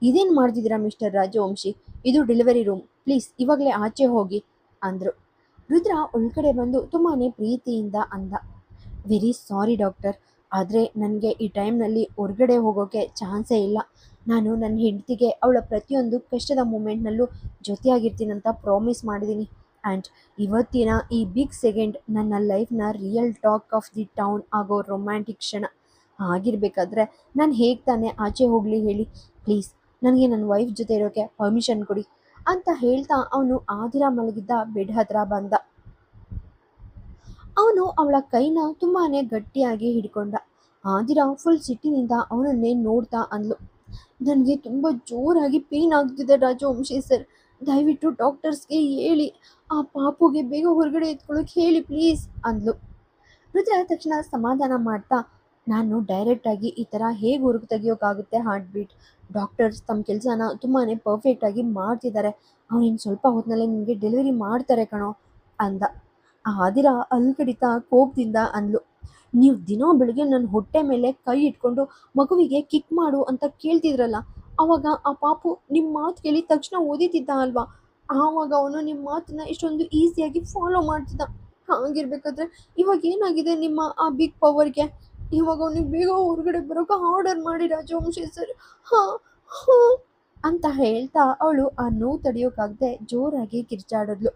ಇದೇನು ಮಾಡ್ತಿದ್ದೀರಾ ಮಿಸ್ಟರ್ ರಾಜವಂಶಿ, ಇದು ಡೆಲಿವರಿ ರೂಮ್, ಪ್ಲೀಸ್ ಇವಾಗಲೇ ಆಚೆ ಹೋಗಿ ಅಂದರು. ರುದ್ರ ಒಳಗಡೆ ಬಂದು ತುಂಬಾ ಪ್ರೀತಿಯಿಂದ ಅಂದ, ವೆರಿ ಸಾರಿ ಡಾಕ್ಟರ್, ಆದರೆ ನನಗೆ ಈ ಟೈಮ್ನಲ್ಲಿ ಹೊರಗಡೆ ಹೋಗೋಕ್ಕೆ ಚಾನ್ಸೇ ಇಲ್ಲ. ನಾನು ನನ್ನ ಹೆಂಡತಿಗೆ ಅವಳ ಪ್ರತಿಯೊಂದು ಕಷ್ಟದ ಮೂಮೆಂಟ್ನಲ್ಲೂ ಜೊತೆಯಾಗಿರ್ತೀನಂತ ಪ್ರಾಮಿಸ್ ಮಾಡಿದ್ದೀನಿ. ಆ್ಯಂಡ್ ಇವತ್ತಿನ ಈ ಬಿಗ್ ಸೆಕೆಂಡ್ ನನ್ನ ಲೈಫ್ನ real talk of the town ಆಗೋ ರೊಮ್ಯಾಂಟಿಕ್ ಕ್ಷಣ. ಆಗಿರಬೇಕಾದ್ರೆ ನಾನು ಹೇಗೆ ತಾನೇ ಆಚೆ ಹೋಗಲಿ ಹೇಳಿ, ಪ್ಲೀಸ್ ನನಗೆ ನನ್ನ ವೈಫ್ ಜೊತೆ ಇರೋಕ್ಕೆ ಪರ್ಮಿಷನ್ ಕೊಡಿ ಅಂತ ಹೇಳ್ತಾ ಅವನು ಆದಿರಾ ಮಲಗಿದ್ದ ಬೆಡ್ ಹತ್ರ ಬಂದ. ಅವನು ಅವಳ ಕೈನ ತುಂಬಾ ಗಟ್ಟಿಯಾಗಿ ಹಿಡ್ಕೊಂಡ. ಆದಿರಾ ಫುಲ್ ಸಿಟ್ಟಿನಿಂದ ಅವನನ್ನೇ ನೋಡ್ತಾ ಅಂದ್ಲು, ನನಗೆ ತುಂಬ ಜೋರಾಗಿ ಪೇನ್ ಆಗ್ತಿದೆ ರಾಜವಂಶಿ ಸರ್, ದಯವಿಟ್ಟು ಡಾಕ್ಟರ್ಸ್ಗೆ ಹೇಳಿ ಆ ಪಾಪುಗೆ ಬೇಗ ಹೊರಗಡೆ ಎತ್ಕೊಳ್ಳೋಕೆ ಹೇಳಿ ಪ್ಲೀಸ್ ಅಂದ್ಲು. ರುದ್ರ ತಕ್ಷಣ ಸಮಾಧಾನ ಮಾಡ್ತಾ, ನಾನು ಡೈರೆಕ್ಟಾಗಿ ಈ ಥರ ಹೇಗೆ ಹೊರಗೆ ತೆಗಿಯೋಕ್ಕಾಗುತ್ತೆ ಹಾರ್ಟ್ ಬೀಟ್? ಡಾಕ್ಟರ್ಸ್ ತಮ್ಮ ಕೆಲಸನ ತುಂಬಾ ಪರ್ಫೆಕ್ಟಾಗಿ ಮಾಡ್ತಿದ್ದಾರೆ. ಅವ್ರು ಇನ್ನು ಸ್ವಲ್ಪ ಹೊತ್ತಿನಲ್ಲೇ ನಿನಗೆ ಡೆಲಿವರಿ ಮಾಡ್ತಾರೆ ಕಣೋ ಅಂದ. ಆದಿರಾ ಅಲ್ಕಡಿತಾ ಕೋಪದಿಂದ ಅಂದ್ಲು, ನೀವು ದಿನಾ ಬೆಳಿಗ್ಗೆ ನನ್ನ ಹೊಟ್ಟೆ ಮೇಲೆ ಕೈ ಇಟ್ಕೊಂಡು ಮಗುವಿಗೆ ಕಿಕ್ ಮಾಡು ಅಂತ ಕೇಳ್ತಿದ್ರಲ್ಲ, ಆವಾಗ ಆ ಪಾಪು ನಿಮ್ಮ ಮಾತು ಕೇಳಿ ತಕ್ಷಣ ಓದಿತಿದ್ದ ಅಲ್ವಾ? ಆವಾಗ ಅವನು ನಿಮ್ಮ ಮಾತನ್ನ ಇಷ್ಟೊಂದು ಈಸಿಯಾಗಿ ಫಾಲೋ ಮಾಡ್ತಿದ್ದ. ಹಾಗಿರ್ಬೇಕಾದ್ರೆ ಇವಾಗ ಏನಾಗಿದೆ ನಿಮ್ಮ ಆ ಬಿಗ್ ಪವರ್‌ಗೆ? ಇವಾಗ ಅವ್ನಿಗೆ ಬೇಗ ಹೊರಗಡೆ ಬರೋಕೆ ಆರ್ಡರ್ ಮಾಡಿ ರಾಜವಂಶಿ ಸರ್. ಹಾಂ ಹಾಂ ಅಂತ ಹೇಳ್ತಾ ಅವಳು ಆ ನೋವು ತಡೆಯೋಕ್ಕಾಗದೆ ಜೋರಾಗಿ ಕಿರ್ಚಾಡಿದ್ಲು.